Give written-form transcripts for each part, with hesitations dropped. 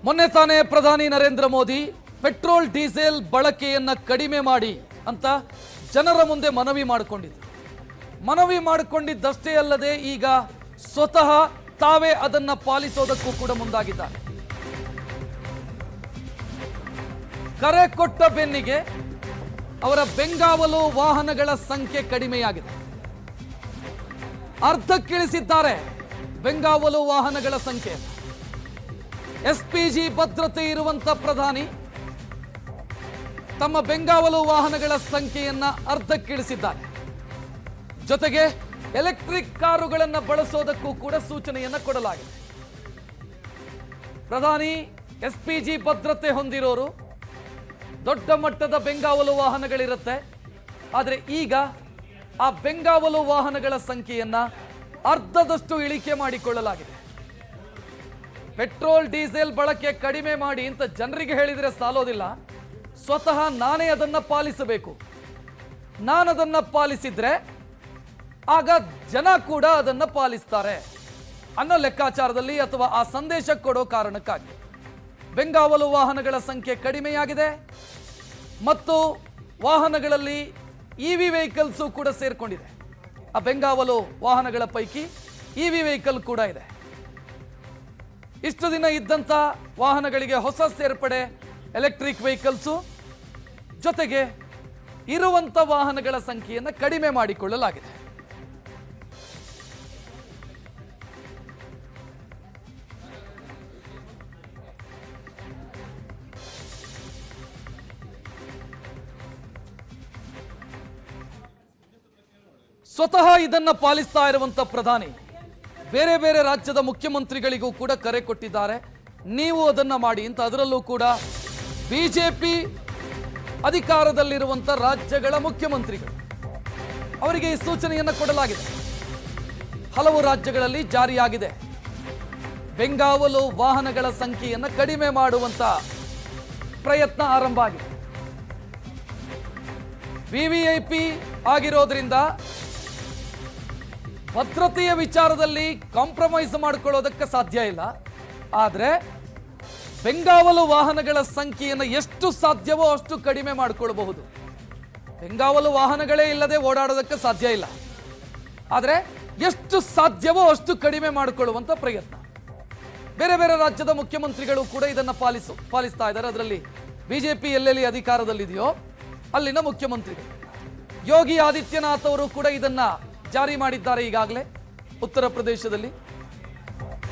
ಮೊನ್ನೆ ತಾನೇ ಪ್ರಧಾನಿ ನರೇಂದ್ರ ಮೋದಿ ಪೆಟ್ರೋಲ್ ಡೀಸೆಲ್ ಬಳಕೆಯನ್ನ ಕಡಿಮೆ ಮಾಡಿ ಅಂತ ಜನರ ಮುಂದೆ ಮನವಿ ಮಾಡಿಕೊಂಡಿದ್ರು. ಮನವಿ ಮಾಡಿಕೊಂಡಿದ್ದಷ್ಟೇ ಅಲ್ಲದೆ ಈಗ ಸ್ವತಃ ತಾವೇ ಅದನ್ನ ಪಾಲಿಸೋದಕ್ಕೂ ಕೂಡ ಮುಂದಾಗಿದ್ದಾರೆ. ಕರೆ ಕೊಟ್ಟ ಬೆನ್ನಿಗೆ ಅವರ ಬೆಂಗಾವಲು ವಾಹನಗಳ ಸಂಖ್ಯೆ ಕಡಿಮೆಯಾಗಿದೆ. ಅರ್ಧಕ್ಕಿಳಿಸಿದ್ದಾರೆ ಬೆಂಗಾವಲು ವಾಹನಗಳ ಸಂಖ್ಯೆ. ಎಸ್ಪಿಜಿ ಭದ್ರತೆ ಇರುವಂತ ಪ್ರಧಾನಿ ತಮ್ಮ ಬೆಂಗಾವಲು ವಾಹನಗಳ ಸಂಖ್ಯೆಯನ್ನ ಅರ್ಧಕ್ಕಿಳಿಸಿದ್ದಾರೆ. ಜೊತೆಗೆ ಎಲೆಕ್ಟ್ರಿಕ್ ಕಾರುಗಳನ್ನು ಬಳಸೋದಕ್ಕೂ ಕೂಡ ಸೂಚನೆಯನ್ನ ಕೊಡಲಾಗಿದೆ. ಪ್ರಧಾನಿ ಎಸ್ಪಿಜಿ ಭದ್ರತೆ ಹೊಂದಿರೋರು ದೊಡ್ಡ ಮಟ್ಟದ ಬೆಂಗಾವಲು ವಾಹನಗಳಿರುತ್ತೆ. ಆದರೆ ಈಗ ಆ ಬೆಂಗಾವಲು ವಾಹನಗಳ ಸಂಖ್ಯೆಯನ್ನ ಅರ್ಧದಷ್ಟು ಇಳಿಕೆ ಮಾಡಿಕೊಳ್ಳಲಾಗಿದೆ. ಪೆಟ್ರೋಲ್ ಡೀಸೆಲ್ ಬಳಕೆ ಕಡಿಮೆ ಮಾಡಿ ಅಂತ ಜನರಿಗೆ ಹೇಳಿದರೆ ಸಾಲೋದಿಲ್ಲ, ಸ್ವತಃ ನಾನೇ ಅದನ್ನ ಪಾಲಿಸಬೇಕು. ನಾನದನ್ನ ಪಾಲಿಸಿದ್ರೆ ಆಗ ಜನ ಕೂಡ ಅದನ್ನ ಪಾಲಿಸ್ತಾರೆ ಅನ್ನೋ ಲೆಕ್ಕಾಚಾರದಲ್ಲಿ ಅಥವಾ ಆ ಸಂದೇಶ ಕೊಡೋ ಕಾರಣಕ್ಕಾಗಿ ಬೆಂಗಾವಲು ವಾಹನಗಳ ಸಂಖ್ಯೆ ಕಡಿಮೆಯಾಗಿದೆ. ಮತ್ತು ವಾಹನಗಳಲ್ಲಿ ಇವಿ ವೆಹಿಕಲ್ಸು ಕೂಡ ಸೇರ್ಕೊಂಡಿದೆ. ಆ ಬೆಂಗಾವಲು ವಾಹನಗಳ ಪೈಕಿ ಇವಿ ವೆಹಿಕಲ್ ಕೂಡ ಇದೆ. ಇಷ್ಟು ದಿನ ಇದ್ದಂಥ ವಾಹನಗಳಿಗೆ ಹೊಸ ಸೇರ್ಪಡೆ ಎಲೆಕ್ಟ್ರಿಕ್ ವೆಹಿಕಲ್ಸು, ಜೊತೆಗೆ ಇರುವಂಥ ವಾಹನಗಳ ಸಂಖ್ಯೆಯನ್ನು ಕಡಿಮೆ ಮಾಡಿಕೊಳ್ಳಲಾಗಿದೆ. ಸ್ವತಃ ಇದನ್ನ ಪಾಲಿಸ್ತಾ ಇರುವಂತ ಪ್ರಧಾನಿ ಬೇರೆ ಬೇರೆ ರಾಜ್ಯದ ಮುಖ್ಯಮಂತ್ರಿಗಳಿಗೂ ಕೂಡ ಕರೆ ಕೊಟ್ಟಿದ್ದಾರೆ, ನೀವು ಅದನ್ನ ಮಾಡಿ ಅಂತ. ಅದರಲ್ಲೂ ಕೂಡ ಬಿಜೆಪಿ ಅಧಿಕಾರದಲ್ಲಿರುವಂತ ರಾಜ್ಯಗಳ ಮುಖ್ಯಮಂತ್ರಿಗಳು ಅವರಿಗೆ ಈ ಸೂಚನೆಯನ್ನು ಕೊಡಲಾಗಿದೆ. ಹಲವು ರಾಜ್ಯಗಳಲ್ಲಿ ಜಾರಿಯಾಗಿದೆ. ಬೆಂಗಾವಲು ವಾಹನಗಳ ಸಂಖ್ಯೆಯನ್ನು ಕಡಿಮೆ ಮಾಡುವಂತ ಪ್ರಯತ್ನ ಆರಂಭ ಆಗಿದೆ. ವಿವಿಐಪಿ ಆಗಿರೋದ್ರಿಂದ ಭದ್ರತೆಯ ವಿಚಾರದಲ್ಲಿ ಕಾಂಪ್ರಮೈಸ್ ಮಾಡಿಕೊಳ್ಳೋದಕ್ಕೆ ಸಾಧ್ಯ ಇಲ್ಲ. ಆದರೆ ಬೆಂಗಾವಲು ವಾಹನಗಳ ಸಂಖ್ಯೆಯನ್ನು ಎಷ್ಟು ಸಾಧ್ಯವೋ ಅಷ್ಟು ಕಡಿಮೆ ಮಾಡಿಕೊಳ್ಳಬಹುದು. ಬೆಂಗಾವಲು ವಾಹನಗಳೇ ಇಲ್ಲದೆ ಓಡಾಡೋದಕ್ಕೆ ಸಾಧ್ಯ ಇಲ್ಲ. ಆದರೆ ಎಷ್ಟು ಸಾಧ್ಯವೋ ಅಷ್ಟು ಕಡಿಮೆ ಮಾಡಿಕೊಳ್ಳುವಂಥ ಪ್ರಯತ್ನ ಬೇರೆ ಬೇರೆ ರಾಜ್ಯದ ಮುಖ್ಯಮಂತ್ರಿಗಳು ಕೂಡ ಇದನ್ನು ಪಾಲಿಸ್ತಾ ಇದ್ದಾರೆ. ಅದರಲ್ಲಿ ಬಿಜೆಪಿ ಎಲ್ಲೆಲ್ಲಿ ಅಧಿಕಾರದಲ್ಲಿದೆಯೋ ಅಲ್ಲಿನ ಮುಖ್ಯಮಂತ್ರಿಗಳು. ಯೋಗಿ ಆದಿತ್ಯನಾಥ್ ಅವರು ಕೂಡ ಇದನ್ನ ಜಾರಿ ಮಾಡಿದ್ದಾರೆ ಈಗಾಗಲೇ ಉತ್ತರ ಪ್ರದೇಶದಲ್ಲಿ.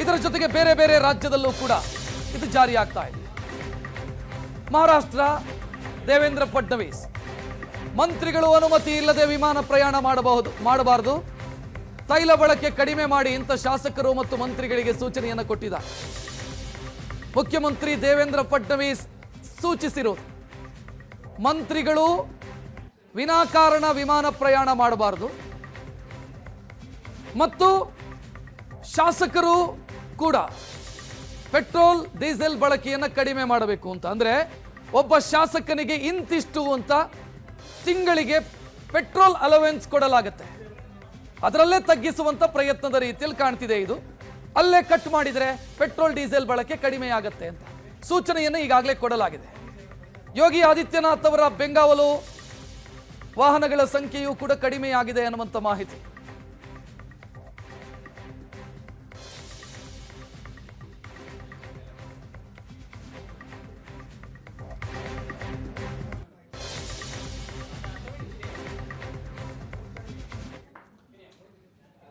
ಇದರ ಜೊತೆಗೆ ಬೇರೆ ಬೇರೆ ರಾಜ್ಯದಲ್ಲೂ ಕೂಡ ಇದು ಜಾರಿ ಆಗ್ತಾ ಇದೆ. ಮಹಾರಾಷ್ಟ್ರ ದೇವೇಂದ್ರ ಫಡ್ನವೀಸ್ ಮಂತ್ರಿಗಳು ಅನುಮತಿ ಇಲ್ಲದೆ ವಿಮಾನ ಪ್ರಯಾಣ ಮಾಡಬಾರದು, ತೈಲ ಬಳಕೆ ಕಡಿಮೆ ಮಾಡಿ ಅಂತ ಶಾಸಕರು ಮತ್ತು ಮಂತ್ರಿಗಳಿಗೆ ಸೂಚನೆಯನ್ನು ಕೊಟ್ಟಿದ್ದಾರೆ. ಮುಖ್ಯಮಂತ್ರಿ ದೇವೇಂದ್ರ ಫಡ್ನವೀಸ್ ಸೂಚಿಸಿರುವುದು ಮಂತ್ರಿಗಳು ವಿನಾಕಾರಣ ವಿಮಾನ ಪ್ರಯಾಣ ಮಾಡಬಾರದು ಮತ್ತು ಶಾಸಕರು ಕೂಡ ಪೆಟ್ರೋಲ್ ಡೀಸೆಲ್ ಬಳಕೆಯನ್ನು ಕಡಿಮೆ ಮಾಡಬೇಕು ಅಂತ. ಅಂದ್ರೆ ಒಬ್ಬ ಶಾಸಕನಿಗೆ ಇಂತಿಷ್ಟು ಅಂತ ತಿಂಗಳಿಗೆ ಪೆಟ್ರೋಲ್ ಅಲವೆನ್ಸ್ ಕೊಡಲಾಗುತ್ತೆ. ಅದರಲ್ಲೇ ತಗ್ಗಿಸುವಂತ ಪ್ರಯತ್ನದ ರೀತಿಯಲ್ಲಿ ಕಾಣ್ತಿದೆ ಇದು. ಅಲ್ಲೇ ಕಟ್ ಮಾಡಿದರೆ ಪೆಟ್ರೋಲ್ ಡೀಸೆಲ್ ಬಳಕೆ ಕಡಿಮೆ ಆಗುತ್ತೆ ಅಂತ ಸೂಚನೆಯನ್ನು ಈಗಾಗಲೇ ಕೊಡಲಾಗಿದೆ. ಯೋಗಿ ಆದಿತ್ಯನಾಥ್ ಅವರ ಬೆಂಗಾವಲು ವಾಹನಗಳ ಸಂಖ್ಯೆಯೂ ಕೂಡ ಕಡಿಮೆಯಾಗಿದೆ ಅನ್ನುವಂಥ ಮಾಹಿತಿ.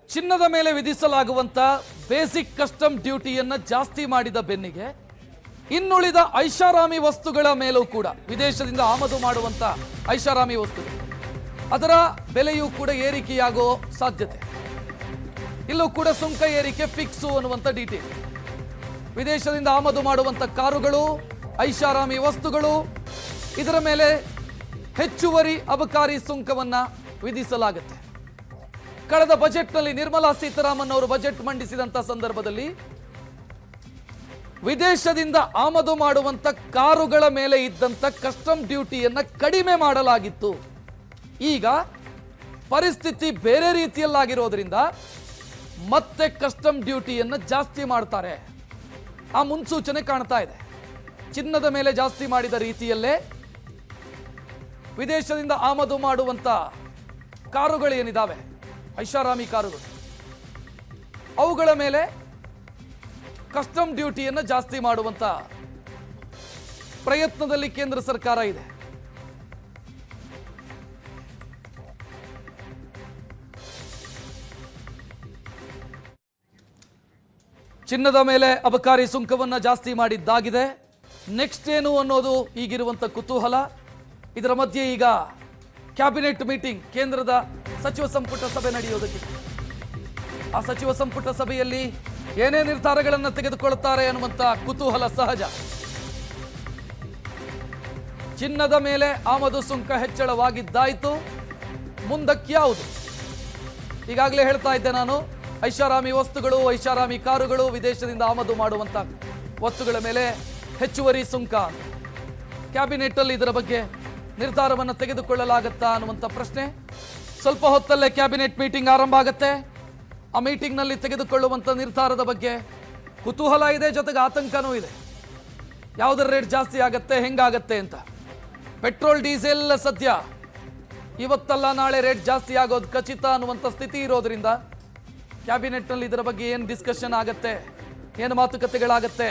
ಚಿನ್ನದ ಮೇಲೆ ವಿಧಿಸಲಾಗುವಂತ ಬೇಸಿಕ್ ಕಸ್ಟಮ್ ಡ್ಯೂಟಿಯನ್ನು ಜಾಸ್ತಿ ಮಾಡಿದ ಬೆನ್ನಿಗೆ ಇನ್ನುಳಿದ ಐಷಾರಾಮಿ ವಸ್ತುಗಳ ಮೇಲೂ ಕೂಡ ವಿದೇಶದಿಂದ ಆಮದು ಮಾಡುವಂತ ಐಷಾರಾಮಿ ವಸ್ತುಗಳು ಅದರ ಬೆಲೆಯೂ ಕೂಡ ಏರಿಕೆಯಾಗೋ ಸಾಧ್ಯತೆ. ಇಲ್ಲೂ ಕೂಡ ಸುಂಕ ಏರಿಕೆ ಫಿಕ್ಸು ಅನ್ನುವಂಥ ಡೀಟೇಲ್. ವಿದೇಶದಿಂದ ಆಮದು ಮಾಡುವಂತ ಕಾರುಗಳು, ಐಷಾರಾಮಿ ವಸ್ತುಗಳು, ಇದರ ಮೇಲೆ ಹೆಚ್ಚುವರಿ ಅಬಕಾರಿ ಸುಂಕವನ್ನ ವಿಧಿಸಲಾಗುತ್ತೆ. ಕಳೆದ ಬಜೆಟ್ನಲ್ಲಿ ನಿರ್ಮಲಾ ಸೀತಾರಾಮನ್ ಅವರು ಬಜೆಟ್ ಮಂಡಿಸಿದಂತ ಸಂದರ್ಭದಲ್ಲಿ ವಿದೇಶದಿಂದ ಆಮದು ಮಾಡುವಂತ ಕಾರುಗಳ ಮೇಲೆ ಇದ್ದಂತ ಕಸ್ಟಮ್ ಡ್ಯೂಟಿಯನ್ನ ಕಡಿಮೆ ಮಾಡಲಾಗಿತ್ತು. ಈಗ ಪರಿಸ್ಥಿತಿ ಬೇರೆ ರೀತಿಯಲ್ಲಾಗಿರೋದ್ರಿಂದ ಮತ್ತೆ ಕಸ್ಟಮ್ ಡ್ಯೂಟಿಯನ್ನ ಜಾಸ್ತಿ ಮಾಡ್ತಾರೆ. ಆ ಮುನ್ಸೂಚನೆ ಕಾಣ್ತಾ ಇದೆ. ಚಿನ್ನದ ಮೇಲೆ ಜಾಸ್ತಿ ಮಾಡಿದ ರೀತಿಯಲ್ಲೇ ವಿದೇಶದಿಂದ ಆಮದು ಮಾಡುವಂತ ಕಾರುಗಳೇನಿದ್ದಾವೆ, ಐಷಾರಾಮಿ ಕಾರುಗಳು, ಅವುಗಳ ಮೇಲೆ ಕಸ್ಟಮ್ ಡ್ಯೂಟಿಯನ್ನು ಜಾಸ್ತಿ ಮಾಡುವಂತ ಪ್ರಯತ್ನದಲ್ಲಿ ಕೇಂದ್ರ ಸರ್ಕಾರ ಇದೆ. ಚಿನ್ನದ ಮೇಲೆ ಅಬಕಾರಿ ಸುಂಕವನ್ನು ಜಾಸ್ತಿ ಮಾಡಿದ್ದಾಗಿದೆ. ನೆಕ್ಸ್ಟ್ ಏನು ಅನ್ನೋದು ಈಗಿರುವಂಥ ಕುತೂಹಲ. ಇದರ ಮಧ್ಯೆ ಈಗ ಕ್ಯಾಬಿನೆಟ್ ಮೀಟಿಂಗ್, ಕೇಂದ್ರದ ಸಚಿವ ಸಂಪುಟ ಸಭೆ ನಡೆಯೋದಕ್ಕಿದೆ. ಆ ಸಚಿವ ಸಂಪುಟ ಸಭೆಯಲ್ಲಿ ಏನೇ ನಿರ್ಧಾರಗಳನ್ನು ತೆಗೆದುಕೊಳ್ಳುತ್ತಾರೆ ಅನ್ನುವಂಥ ಕುತೂಹಲ ಸಹಜ. ಚಿನ್ನದ ಮೇಲೆ ಆಮದು ಸುಂಕ ಹೆಚ್ಚಳವಾಗಿದ್ದಾಯಿತು, ಮುಂದಕ್ಕೆ ಯಾವುದು? ಈಗಾಗಲೇ ಹೇಳ್ತಾ ಇದ್ದೆ ನಾನು, ಐಷಾರಾಮಿ ವಸ್ತುಗಳು, ಐಷಾರಾಮಿ ಕಾರುಗಳು, ವಿದೇಶದಿಂದ ಆಮದು ಮಾಡುವಂಥ ವಸ್ತುಗಳ ಮೇಲೆ ಹೆಚ್ಚುವರಿ ಸುಂಕ. ಕ್ಯಾಬಿನೆಟ್ ಅಲ್ಲಿ ಇದರ ಬಗ್ಗೆ ನಿರ್ಧಾರವನ್ನು ತೆಗೆದುಕೊಳ್ಳಲಾಗುತ್ತಾ ಅನ್ನುವಂಥ ಪ್ರಶ್ನೆ. ಸ್ವಲ್ಪ ಹೊತ್ತಲ್ಲೇ ಕ್ಯಾಬಿನೆಟ್ ಮೀಟಿಂಗ್ ಆರಂಭ ಆಗುತ್ತೆ. ಆ ಮೀಟಿಂಗ್ನಲ್ಲಿ ತೆಗೆದುಕೊಳ್ಳುವಂಥ ನಿರ್ಧಾರದ ಬಗ್ಗೆ ಕುತೂಹಲ ಇದೆ, ಜೊತೆಗೆ ಆತಂಕನೂ ಇದೆ. ಯಾವುದರ ರೇಟ್ ಜಾಸ್ತಿ ಆಗತ್ತೆ, ಹೆಂಗಾಗತ್ತೆ ಅಂತ. ಪೆಟ್ರೋಲ್ ಡೀಸೆಲ್ ಸದ್ಯ ಇವತ್ತಲ್ಲ ನಾಳೆ ರೇಟ್ ಜಾಸ್ತಿ ಆಗೋದು ಖಚಿತ ಅನ್ನುವಂಥ ಸ್ಥಿತಿ ಇರೋದ್ರಿಂದ ಕ್ಯಾಬಿನೆಟ್ನಲ್ಲಿ ಇದರ ಬಗ್ಗೆ ಏನು ಡಿಸ್ಕಷನ್ ಆಗತ್ತೆ, ಏನು ಮಾತುಕತೆಗಳಾಗತ್ತೆ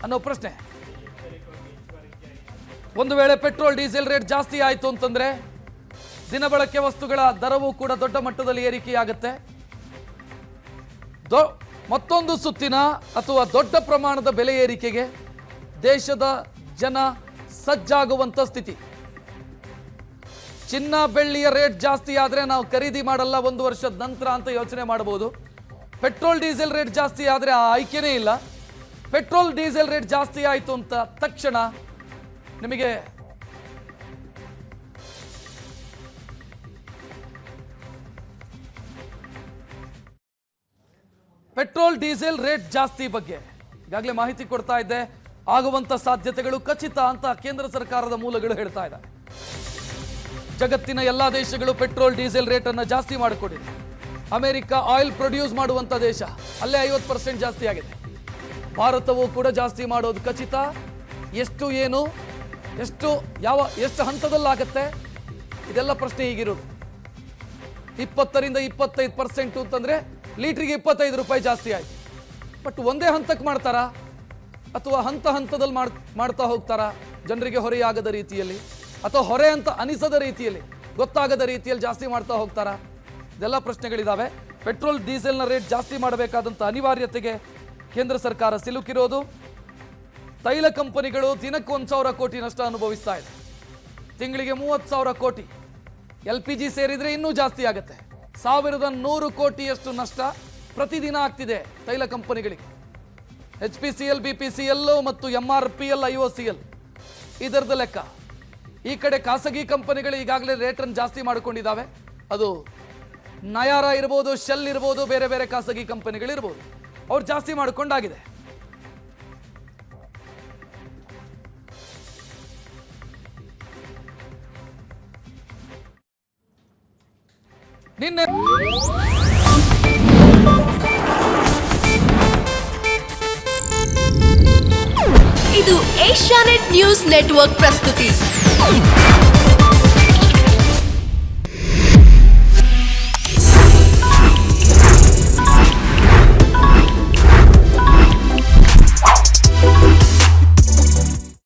ಅನ್ನೋ ಪ್ರಶ್ನೆ. ಒಂದು ವೇಳೆ ಪೆಟ್ರೋಲ್ ಡೀಸೆಲ್ ರೇಟ್ ಜಾಸ್ತಿ ಆಯಿತು ಅಂತಂದ್ರೆ ದಿನಬಳಕೆ ವಸ್ತುಗಳ ದರವೂ ಕೂಡ ದೊಡ್ಡ ಮಟ್ಟದಲ್ಲಿ ಏರಿಕೆಯಾಗತ್ತೆ. ಮತ್ತೊಂದು ಸುತ್ತಿನ ಅಥವಾ ದೊಡ್ಡ ಪ್ರಮಾಣದ ಬೆಲೆ ಏರಿಕೆಗೆ ದೇಶದ ಜನ ಸಜ್ಜಾಗುವಂತ ಸ್ಥಿತಿ. ಚಿನ್ನ ಬೆಳ್ಳಿಯ ರೇಟ್ ಜಾಸ್ತಿ ಆದ್ರೆ ನಾವು ಖರೀದಿ ಮಾಡಲ್ಲ ಒಂದು ವರ್ಷದ ನಂತರ ಅಂತ ಯೋಚನೆ ಮಾಡಬಹುದು. ಪೆಟ್ರೋಲ್ ಡೀಸೆಲ್ ರೇಟ್ ಜಾಸ್ತಿ ಆದ್ರೆ ಆ ಆಯ್ಕೆನೇ ಇಲ್ಲ. ಪೆಟ್ರೋಲ್ ಡೀಸೆಲ್ ರೇಟ್ ಜಾಸ್ತಿ ಆಯಿತು ಅಂತ ತಕ್ಷಣ ನಿಮಗೆ ಪೆಟ್ರೋಲ್ ಡೀಸೆಲ್ ರೇಟ್ ಜಾಸ್ತಿ ಬಗ್ಗೆ ಈಗಾಗಲೇ ಮಾಹಿತಿ ಕೊಡ್ತಾ ಇದ್ದೆ. ಆಗುವಂತ ಸಾಧ್ಯತೆಗಳು ಖಚಿತ ಅಂತ ಕೇಂದ್ರ ಸರ್ಕಾರದ ಮೂಲಗಳು ಹೇಳ್ತಾ ಇದ್ದಾರೆ. ಜಗತ್ತಿನ ಎಲ್ಲಾ ದೇಶಗಳು ಪೆಟ್ರೋಲ್ ಡೀಸೆಲ್ ರೇಟ್ ಅನ್ನು ಜಾಸ್ತಿ ಮಾಡಿಕೊಂಡಿದೆ. ಅಮೆರಿಕ ಆಯಿಲ್ ಪ್ರೊಡ್ಯೂಸ್ ಮಾಡುವಂತ ದೇಶ, ಅಲ್ಲೇ 50% ಜಾಸ್ತಿ ಆಗಿದೆ. ಭಾರತವು ಕೂಡ ಜಾಸ್ತಿ ಮಾಡೋದು ಖಚಿತ. ಎಷ್ಟು ಏನು ಎಷ್ಟು ಹಂತದಲ್ಲಾಗತ್ತೆ ಇದೆಲ್ಲ ಪ್ರಶ್ನೆ ಈಗಿರೋದು. 20ರಿಂದ 25% ಅಂತಂದ್ರೆ ಲೀಟ್ರಿಗೆ 25 ರೂಪಾಯಿ ಜಾಸ್ತಿ ಆಯ್ತು. ಬಟ್ ಒಂದೇ ಹಂತಕ್ಕೆ ಮಾಡ್ತಾರಾ ಅಥವಾ ಹಂತ ಹಂತದಲ್ಲಿ ಮಾಡ್ತಾ ಹೋಗ್ತಾರಾ? ಜನರಿಗೆ ಹೊರೆಯಾಗದ ರೀತಿಯಲ್ಲಿ ಅಥವಾ ಹೊರೆ ಅಂತ ಅನಿಸದ ರೀತಿಯಲ್ಲಿ, ಗೊತ್ತಾಗದ ರೀತಿಯಲ್ಲಿ ಜಾಸ್ತಿ ಮಾಡ್ತಾ ಹೋಗ್ತಾರಾ? ಇದೆಲ್ಲ ಪ್ರಶ್ನೆಗಳಿದಾವೆ. ಪೆಟ್ರೋಲ್ ಡೀಸೆಲ್ನ ರೇಟ್ ಜಾಸ್ತಿ ಮಾಡಬೇಕಾದಂಥ ಅನಿವಾರ್ಯತೆಗೆ ಕೇಂದ್ರ ಸರ್ಕಾರ ಸಿಲುಕಿರೋದು. ತೈಲ ಕಂಪನಿಗಳು ದಿನಕ್ಕೆ 1,000 ಕೋಟಿ ನಷ್ಟ ಅನುಭವಿಸ್ತಾ ಇದೆ. ತಿಂಗಳಿಗೆ 30,000 ಕೋಟಿ. LPG ಸೇರಿದ್ರೆ ಇನ್ನೂ ಜಾಸ್ತಿ ಆಗುತ್ತೆ. 1,100 ಕೋಟಿಯಷ್ಟು ನಷ್ಟ ಪ್ರತಿದಿನ ಆಗ್ತಿದೆ ತೈಲ ಕಂಪನಿಗಳಿಗೆ. HPCL, BPCL ಮತ್ತು MRPL, IOCL ಇದರದ ಲೆಕ್ಕ. ಈ ಕಡೆ ಖಾಸಗಿ ಕಂಪನಿಗಳು ಈಗಾಗಲೇ ರೇಟನ್ನು ಜಾಸ್ತಿ ಮಾಡಿಕೊಂಡಿದ್ದಾವೆ. ಅದು ನಯಾರ ಇರ್ಬೋದು, ಶೆಲ್ ಇರ್ಬೋದು, ಬೇರೆ ಬೇರೆ ಖಾಸಗಿ ಕಂಪನಿಗಳಿರ್ಬೋದು, ಅವ್ರು ಜಾಸ್ತಿ ಮಾಡಿಕೊಂಡಾಗಿದೆ. ನಿನ್ನೆ ಇದು ಏಷ್ಯಾನೆಟ್ ನ್ಯೂಸ್ ನೆಟ್ವರ್ಕ್ ಪ್ರಸ್ತುತಿ.